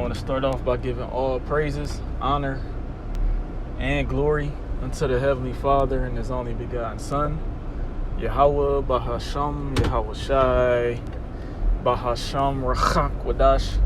want to start off by giving all praises, honor, and glory unto the Heavenly Father and His only begotten Son, Yahweh Bahasham Yahweh Shai Bahasham Rachak Wadash.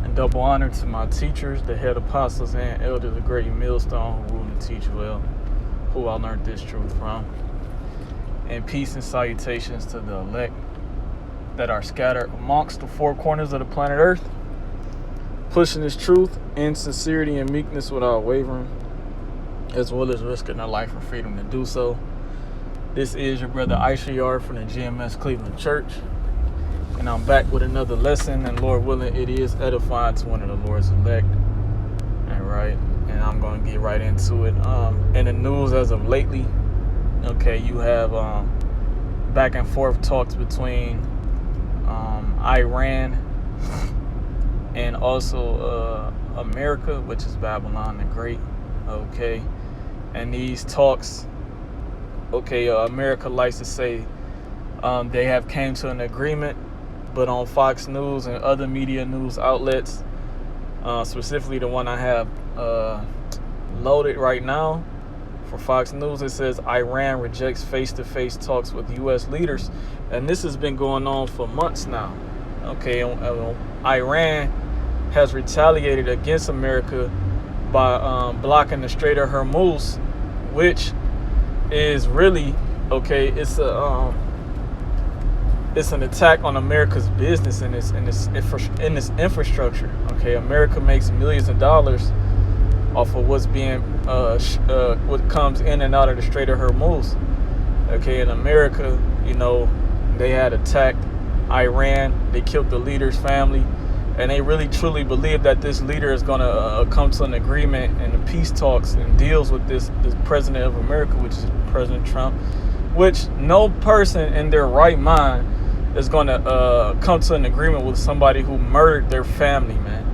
And double honor to my teachers, the head apostles and elders, the great millstone who rule and teach well, who I learned this truth from. And peace and salutations to the elect that are scattered amongst the four corners of the planet Earth, pushing this truth in sincerity and meekness without wavering, as well as risking their life and freedom to do so. This is your brother Ishayar from the GMS Cleveland Church, and I'm back with another lesson, and Lord willing, it is edifying to one of the Lord's elect. And I'm going to get right into it. In the news as of lately, you have back and forth talks between Iran and also America, which is Babylon the Great. And these talks, America likes to say they have came to an agreement, but on Fox News and other media news outlets, specifically the one I have loaded right now for Fox News, it says Iran rejects face-to-face talks with U.S. leaders. And this has been going on for months now. Iran has retaliated against America by blocking the Strait of Hormuz, which is really, it's an attack on America's business and its infrastructure. America makes millions of dollars off of what's being what comes in and out of the Strait of Hormuz. In America, they had attacked Iran. They killed the leader's family, and they really truly believe that this leader is going to come to an agreement and the peace talks and deals with this president of America, which is President Trump, which no person in their right mind is going to come to an agreement with somebody who murdered their family, man.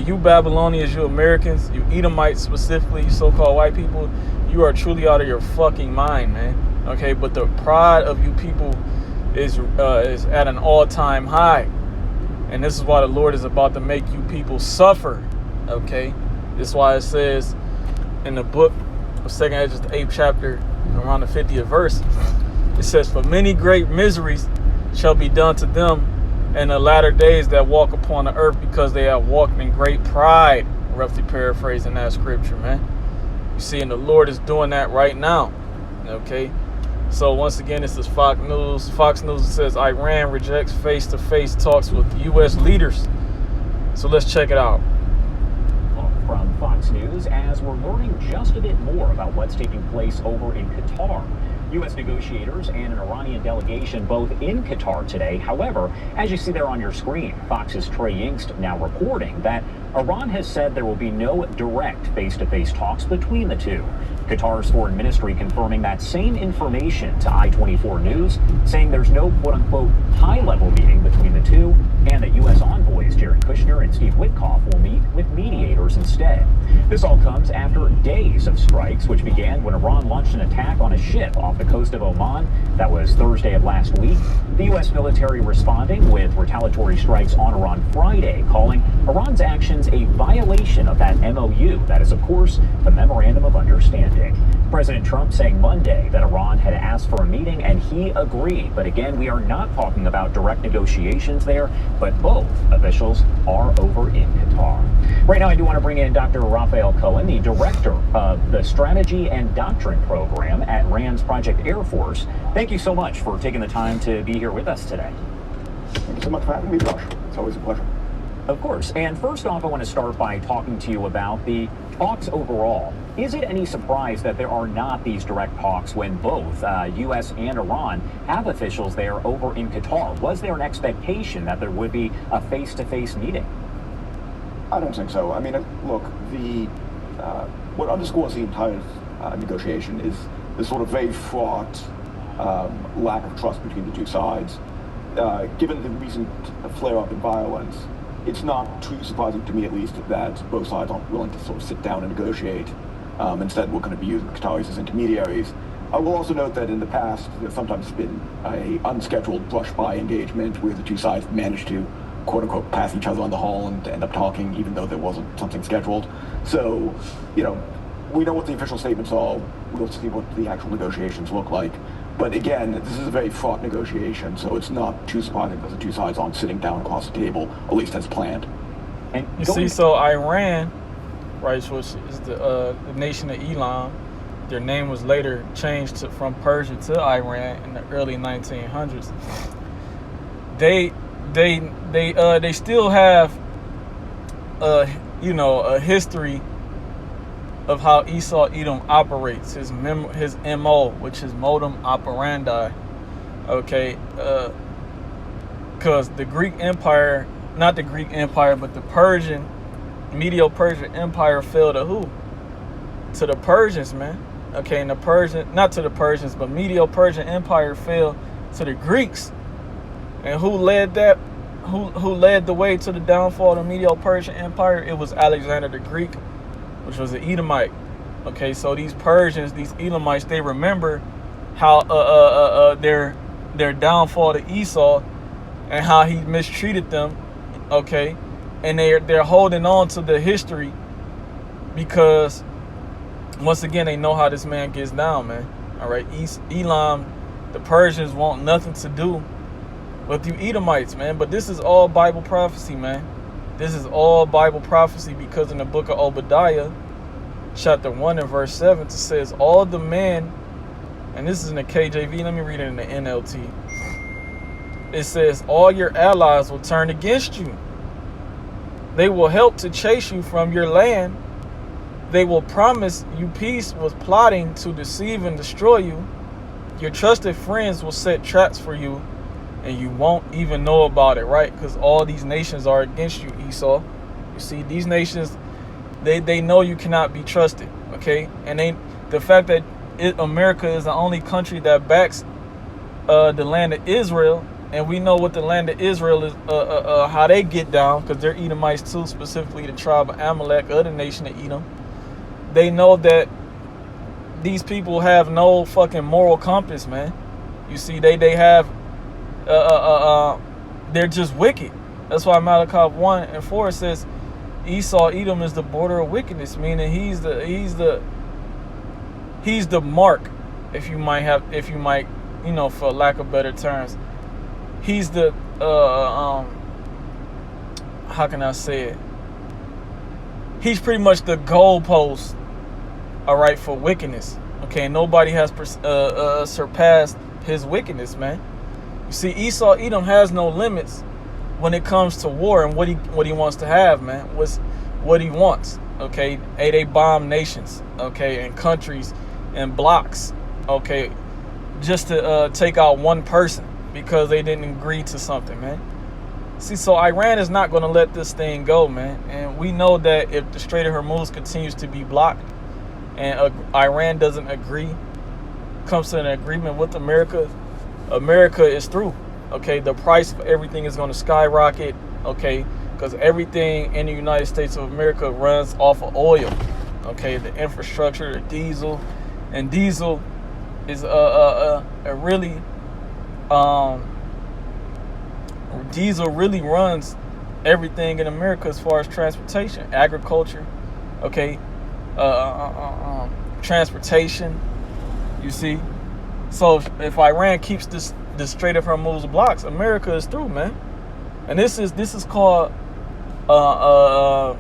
You Babylonians, you Americans, you Edomites specifically, you so-called white people, you are truly out of your fucking mind, man. But the pride of you people is at an all-time high. And this is why the Lord is about to make you people suffer. This is why it says in the book of 2 Ezra, the 8th chapter, around the 50th verse, it says, "For many great miseries shall be done to them in the latter days that walk upon the earth, because they have walked in great pride." Roughly paraphrasing that scripture, man. You see, and the Lord is doing that right now. So once again, this is Fox News. Fox News says Iran rejects face-to-face talks with U.S. leaders. So let's check it out. From Fox News, as we're learning just a bit more about what's taking place over in Qatar. U.S. negotiators and an Iranian delegation both in Qatar today. However, as you see there on your screen, Fox's Trey Yingst now reporting that Iran has said there will be no direct face-to-face talks between the two. Qatar's foreign ministry confirming that same information to I-24 News, saying there's no quote-unquote high-level meeting between the two, and that U.S. envoys Jared Kushner and Steve Witkoff will meet with mediators instead. This all comes after days of strikes, which began when Iran launched an attack on a ship off the coast of Oman. That was Thursday of last week. The U.S. military responding with retaliatory strikes on Iran Friday, calling Iran's actions a violation of that MOU. That is, of course, the Memorandum of Understanding. President Trump saying Monday that Iran had asked for a meeting and he agreed. But again, we are not talking about direct negotiations there, but both officials are over in Qatar. Right now, I do want to bring in Dr. Raphael Cohen, the director of the Strategy and Doctrine Program at RAND's Project Air Force. Thank you so much for taking the time to be here with us today. Thank you so much for having me, Josh. It's always a pleasure. Of course. And first off, I want to start by talking to you about the talks overall. Is it any surprise that there are not these direct talks when both U.S. and Iran have officials there over in Qatar? Was there an expectation that there would be a face-to-face meeting? I don't think so. I mean, look, what underscores the entire negotiation is the sort of very fraught lack of trust between the two sides. Given the recent flare-up in violence, it's not too surprising to me, at least, that both sides aren't willing to sort of sit down and negotiate. Instead, we're going to be using the Qataris as intermediaries. I will also note that in the past, there's sometimes been a unscheduled brush-by engagement where the two sides managed to quote unquote pass each other on the hall and end up talking, even though there wasn't something scheduled. So, you know, we know what the official statements are. We'll see what the actual negotiations look like. But again, this is a very fraught negotiation, so it's not too surprising that the two sides aren't sitting down across the table, at least as planned. And You see, so Iran, right, which is the nation of Elam, their name was later changed from Persia to Iran in the early 1900s. They still have a history of how Esau Edom operates, his MO, which is modum operandi. Okay, because the Greek Empire, not the Greek Empire, but the Persian, Medo-Persian Empire fell to who? To the Persians, man. Okay, and the Persian, not to the Persians, but Medo-Persian Empire fell to the Greeks. And who led that? Who led the way to the downfall of the Medo-Persian Empire? It was Alexander the Greek, which was an Edomite. Okay, so these Persians, these Edomites, they remember how their downfall to Esau and how he mistreated them. Okay, and they're holding on to the history because once again they know how this man gets down, man. All right, Elam, the Persians want nothing to do with you Edomites, man. But this is all Bible prophecy, man. This is all Bible prophecy because in the book of Obadiah, chapter 1 and verse 7, it says, all the men, and this is in the KJV, let me read it in the NLT. It says, all your allies will turn against you. They will help to chase you from your land. They will promise you peace with plotting to deceive and destroy you. Your trusted friends will set traps for you, and you won't even know about it, right? Because all these nations are against you, Esau. You see, these nations, they know you cannot be trusted, okay? And the fact that America is the only country that backs the land of Israel, and we know what the land of Israel is, how they get down, because they're Edomites too, specifically the tribe of Amalek, of the nation of Edom. They know that these people have no fucking moral compass, man. You see, they have they're just wicked. That's why Malachi 1 and 4 says Esau Edom is the border of wickedness, meaning he's the mark, if you might, for lack of better terms. He's the how can I say it? He's pretty much the goalpost, all right, for wickedness. Okay, nobody has surpassed his wickedness, man. You see, Esau Edom has no limits when it comes to war and what he wants to have, man. What he wants. Okay, they bomb nations, okay, and countries and blocks, okay, just to take out one person because they didn't agree to something, man. See, so Iran is not going to let this thing go, man. And we know that if the Strait of Hormuz continues to be blocked and Iran doesn't agree, comes to an agreement with America, America is through. Okay, the price for everything is going to skyrocket. Okay, because everything in the United States of America runs off of oil. Okay, the infrastructure, the diesel, and diesel is diesel really runs everything in America as far as transportation, agriculture. Okay, transportation. You see. So if Iran keeps this Strait of Hormuz blocks, America is through, man. And this is called a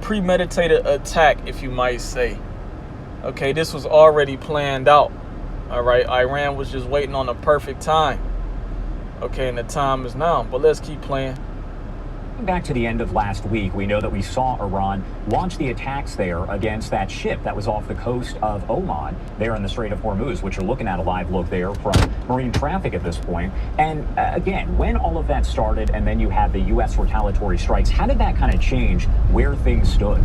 premeditated attack, if you might say. Okay, this was already planned out. All right, Iran was just waiting on the perfect time. Okay, and the time is now. But let's keep playing. Back to the end of last week, we know that we saw Iran launch the attacks there against that ship that was off the coast of Oman, there in the Strait of Hormuz, which you're looking at a live look there from marine traffic at this point. And again, when all of that started and then you had the U.S. retaliatory strikes, how did that kind of change where things stood?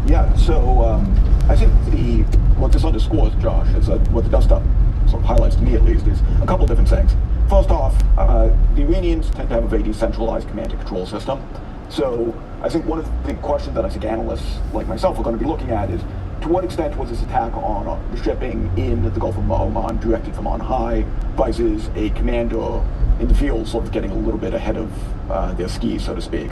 Yeah, so I think what this underscores, Josh, is what the dust-up sort of highlights to me at least, is a couple different things. First off, the Iranians tend to have a very decentralized command and control system. So I think one of the questions that I think analysts like myself are going to be looking at is, to what extent was this attack on the shipping in the Gulf of Oman directed from on high versus a commander in the field sort of getting a little bit ahead of their skis, so to speak?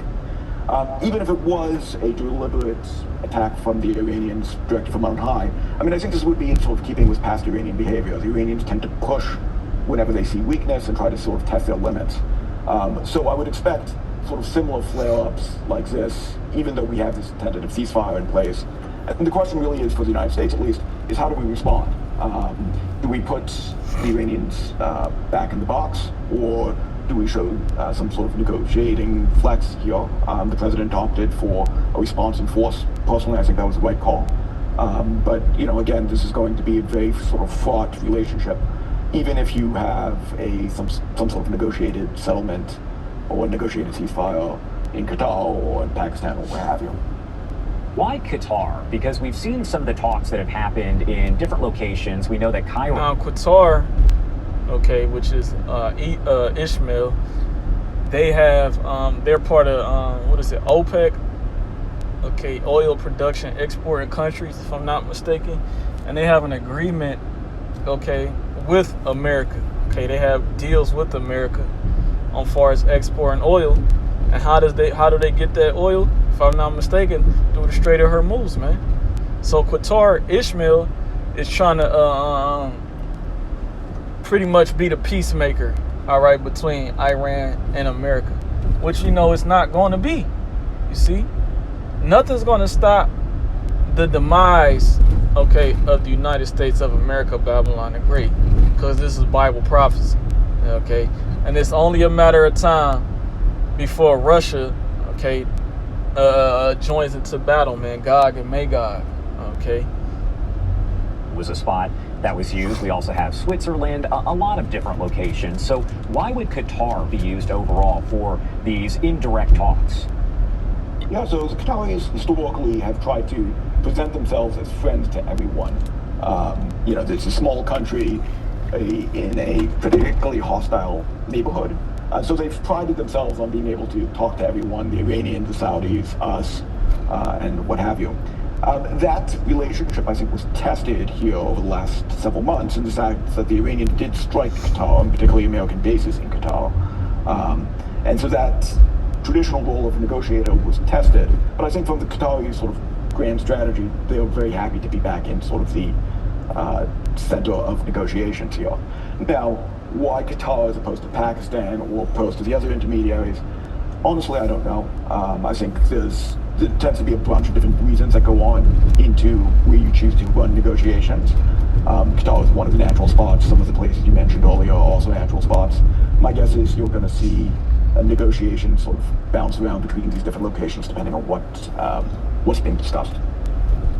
Even if it was a deliberate attack from the Iranians directed from on high, I mean, I think this would be in sort of keeping with past Iranian behavior. The Iranians tend to push whenever they see weakness and try to sort of test their limits. So I would expect sort of similar flare-ups like this, even though we have this tentative ceasefire in place. And the question really is, for the United States at least, is how do we respond? Do we put the Iranians back in the box, or do we show some sort of negotiating flex here? The president opted for a response in force. Personally, I think that was the right call. But, you know, again, this is going to be a very sort of fraught relationship, even if you have some sort of negotiated settlement or a negotiated ceasefire in Qatar or in Pakistan or what have you. Why Qatar? Because we've seen some of the talks that have happened in different locations. We know that Cairo... Now, Qatar, okay, which is Ishmael, they have, they're part of, OPEC, okay, oil production exporting countries, if I'm not mistaken, and they have an agreement, okay, with America, okay, they have deals with America on far as exporting oil. And how do they get that oil? If I'm not mistaken, through the Strait of Hormuz, man. So Qatar, Ishmael, is trying to pretty much be the peacemaker, all right, between Iran and America, which, you know, it's not going to be. You see, nothing's going to stop the demise, okay, of the United States of America, Babylon the Great, because this is Bible prophecy, okay, and it's only a matter of time before Russia, okay, joins into battle, man. Gog and Magog, okay. Was a spot that was used. We also have Switzerland, a lot of different locations. So why would Qatar be used overall for these indirect talks? Yeah, so the Qataris historically have tried to present themselves as friends to everyone. You know, it's a small country in a particularly hostile neighborhood. So they've prided themselves on being able to talk to everyone, the Iranians, the Saudis, us, and what have you. That relationship, I think, was tested here over the last several months in the fact that the Iranians did strike Qatar, and particularly American bases in Qatar. And so that traditional role of a negotiator was tested. But I think from the Qatari sort of grand strategy, they were very happy to be back in sort of the center of negotiations here. Now, why Qatar as opposed to Pakistan or opposed to the other intermediaries? Honestly, I don't know. I think there tends to be a bunch of different reasons that go on into where you choose to run negotiations. Qatar is one of the natural spots. Some of the places you mentioned earlier are also natural spots. My guess is you're going to see a negotiation sort of bounce around between these different locations depending on what's being discussed.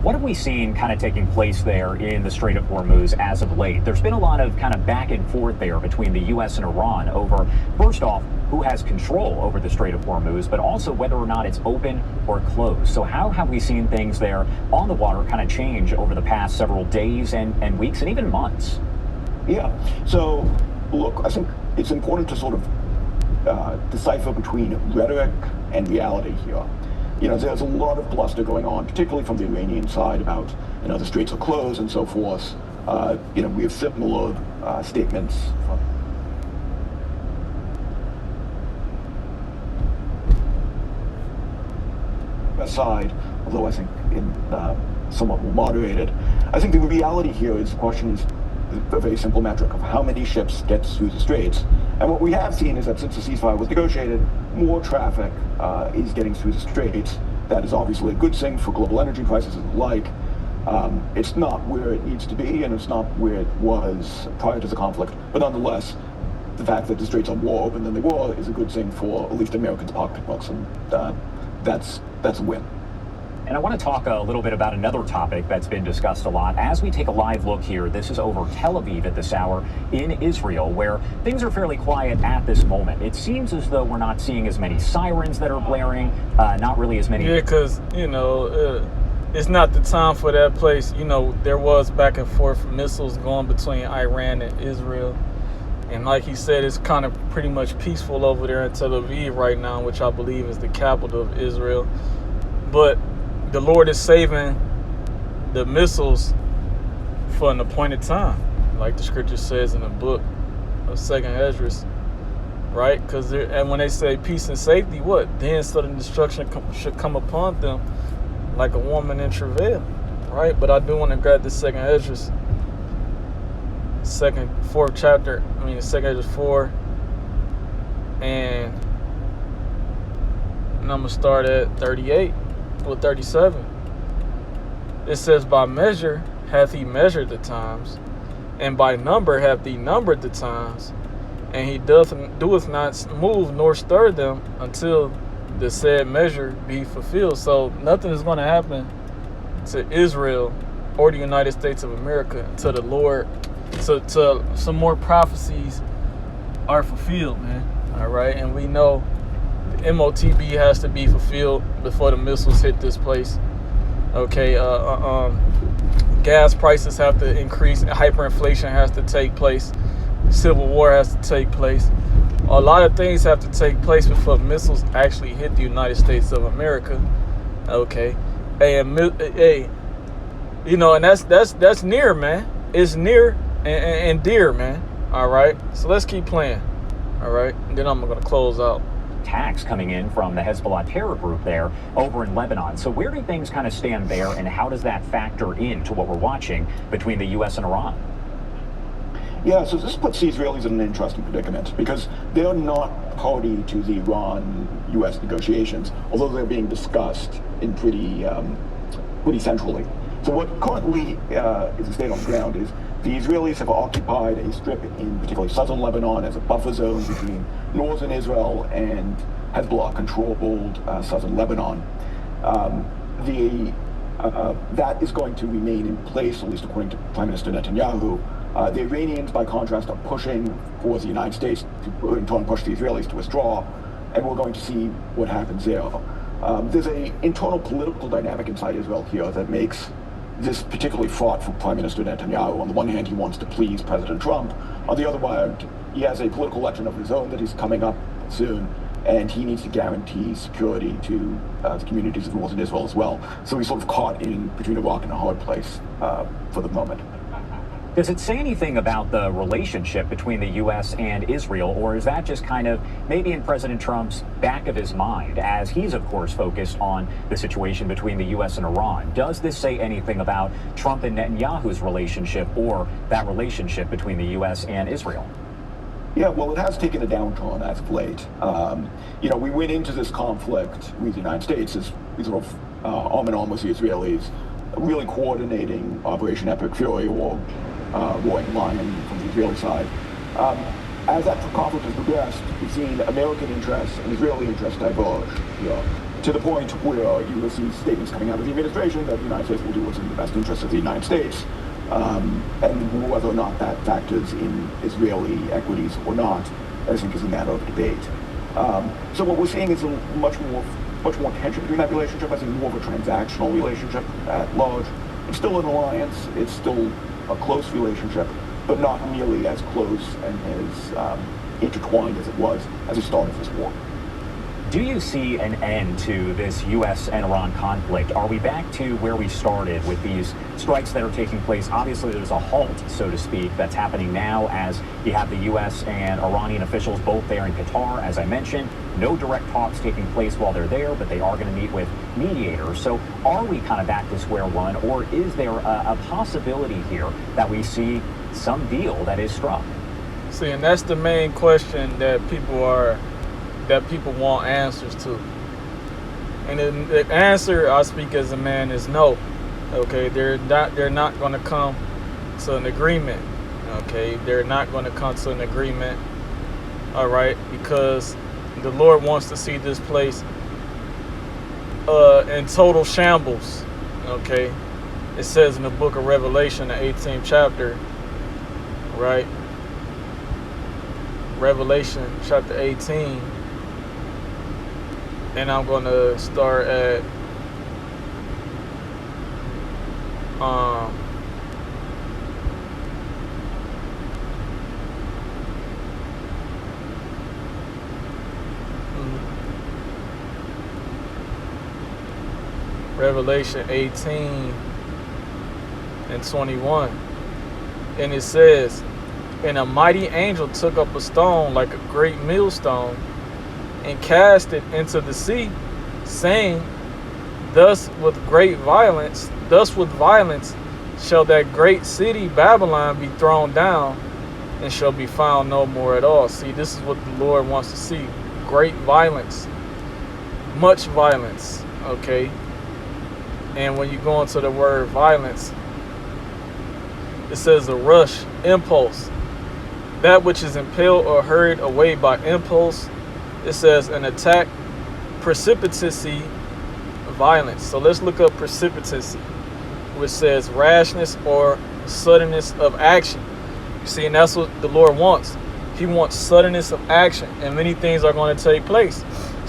What have we seen kind of taking place there in the Strait of Hormuz as of late? There's been a lot of kind of back and forth there between the U.S. and Iran over, first off, who has control over the Strait of Hormuz, but also whether or not it's open or closed. So how have we seen things there on the water kind of change over the past several days and weeks and even months? Yeah. So, look, I think it's important to sort of decipher between rhetoric and reality here. You know, there's a lot of bluster going on, particularly from the Iranian side about, you know, the straits are closed and so forth. You know, we have similar statements from that side, although I think in somewhat more moderated. I think the reality here is the question is a very simple metric of how many ships get through the straits. And what we have seen is that since the ceasefire was negotiated, more traffic is getting through the straits. That is obviously a good thing for global energy prices and the like. It's not where it needs to be, and it's not where it was prior to the conflict. But nonetheless, the fact that the straits are more open than they were is a good thing for at least Americans' pocketbooks, and that's a win. And I want to talk a little bit about another topic that's been discussed a lot. As we take a live look here, this is over Tel Aviv at this hour in Israel, where things are fairly quiet at this moment. It seems as though we're not seeing as many sirens that are blaring, not really as many... Yeah, because, you know, it's not the time for that place. You know, there was back and forth missiles going between Iran and Israel. And like he said, it's kind of pretty much peaceful over there in Tel Aviv right now, which I believe is the capital of Israel. But the Lord is saving the missiles for an appointed time, like the scripture says in the book of Second Esdras, right? Because and when they say peace and safety, what? Then sudden destruction should come upon them like a woman in travail, right? But I do want to grab the Second Esdras, second 4, and I'm gonna start at 38 or 37. It says, by measure hath he measured the times, and by number hath he numbered the times, and he doeth not move nor stir them until the said measure be fulfilled. So nothing is going to happen to Israel or the United States of America until the Lord, to some more prophecies are fulfilled, man. All right, and we know the MOTB has to be fulfilled before the missiles hit this place. Okay, gas prices have to increase, hyperinflation has to take place, civil war has to take place. A lot of things have to take place before missiles actually hit the United States of America. Okay, hey, you know, and that's near, man. It's near and dear, man. All right, so let's keep playing. All right, and then I'm gonna close out. Attacks coming in from the Hezbollah terror group there over in Lebanon. So where do things kind of stand there, and how does that factor into what we're watching between the U.S. and Iran? Yeah, so this puts the Israelis in an interesting predicament because they're not party to the Iran-U.S. negotiations, although they're being discussed in pretty centrally. So what currently is the state on the ground is the Israelis have occupied a strip in particularly southern Lebanon as a buffer zone between northern Israel and Hezbollah-controlled southern Lebanon. That is going to remain in place, at least according to Prime Minister Netanyahu. The Iranians, by contrast, are pushing for the United States to in turn push the Israelis to withdraw, and we're going to see what happens there. There's an internal political dynamic inside Israel here that makes this particularly fraught for Prime Minister Netanyahu. On the one hand, he wants to please President Trump. On the other hand, he has a political election of his own that is coming up soon, and he needs to guarantee security to the communities of northern Israel as well. So he's sort of caught in between a rock and a hard place for the moment. Does it say anything about the relationship between the U.S. and Israel, or is that just kind of maybe in President Trump's back of his mind, as he's, of course, focused on the situation between the U.S. and Iran? Does this say anything about Trump and Netanyahu's relationship, or that relationship between the U.S. and Israel? Yeah, well, it has taken a downturn as of late. You know, we went into this conflict with the United States as we sort of arm in arm with the Israelis, really coordinating Operation Epic Fury or Roaring Lion from the Israeli side. As that conflict has progressed, we've seen American interests and Israeli interests diverge here, to the point where you will see statements coming out of the administration that the United States will do what's in the best interest of the United States, and whether or not that factors in Israeli equities or not, I think is a matter of debate. So what we're seeing is a much more tension between that relationship. I think more of a transactional relationship at large. It's still an alliance. It's still a close relationship, but not nearly as close and as intertwined as it was as the start of this war. Do you see an end to this U.S. and Iran conflict? Are we back to where we started with these strikes that are taking place? Obviously, there's a halt, so to speak, that's happening now as you have the U.S. and Iranian officials both there in Qatar, as I mentioned. No direct talks taking place while they're there, but they are going to meet with mediators. So are we kind of back to square one, or is there a possibility here that we see some deal that is struck? See, and that's the main question that people want answers to. And the answer, I speak as a man, is no. Okay, they're not going to come to an agreement. Okay, they're not going to come to an agreement. All right, because the Lord wants to see this place in total shambles. Okay, it says in the book of Revelation, the 18th chapter, right? Revelation chapter 18. And I'm going to start at Revelation 18, and 21. And it says, and a mighty angel took up a stone like a great millstone and cast it into the sea, saying, thus with violence shall that great city Babylon be thrown down, and shall be found no more at all. See, this is what the Lord wants to see. Great violence. Much violence. Okay? And when you go into the word violence, it says a rush, impulse. That which is impelled or hurried away by impulse. It says an attack, precipitancy, violence. So let's look up precipitancy, which says rashness or suddenness of action. You see, and that's what the Lord wants. He wants suddenness of action, and many things are going to take place.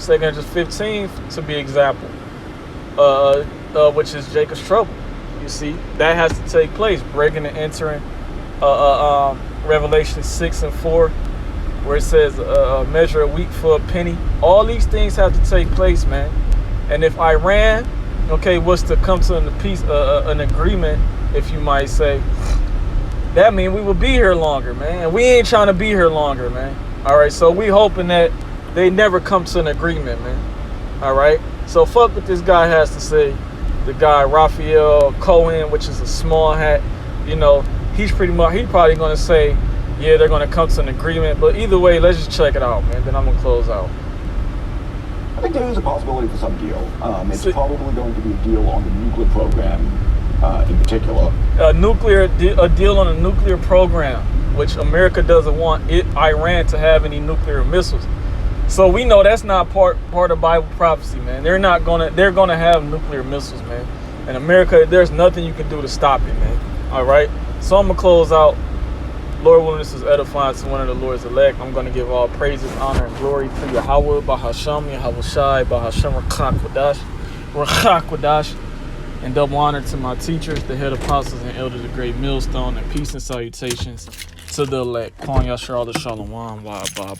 2 Corinthians 15, to be example, which is Jacob's trouble. You see, that has to take place. Breaking and entering, Revelation 6 and 4, where it says measure a week for a penny. All these things have to take place, man. And if Iran, okay, was to come to an agreement, if you might say, that means we will be here longer, man. And we ain't trying to be here longer, man. All right, so we hoping that they never come to an agreement, man. All right, so fuck what this guy has to say. The guy Raphael Cohen, which is a small hat, you know, he's probably going to say, yeah, they're going to come to an agreement. But either way, let's just check it out, man. Then I'm going to close out. I think there is a possibility for some deal. It's probably going to be a deal on the nuclear program in particular. A deal on a nuclear program, which America doesn't want Iran to have any nuclear missiles. So we know that's not part of Bible prophecy, man. They're gonna have nuclear missiles, man. And America, there's nothing you can do to stop it, man. All right. So I'm gonna close out. Lord willing, this is edifying to one of the Lord's elect. I'm going to give all praises, honor, and glory to Yahweh, Bahasham, Yahweh Shai, Bahasham, Rakak Wadash, and double honor to my teachers, the head apostles and elders of Great Millstone, and peace and salutations to the elect. Kwan Yashar, Shalom, Wa Baba.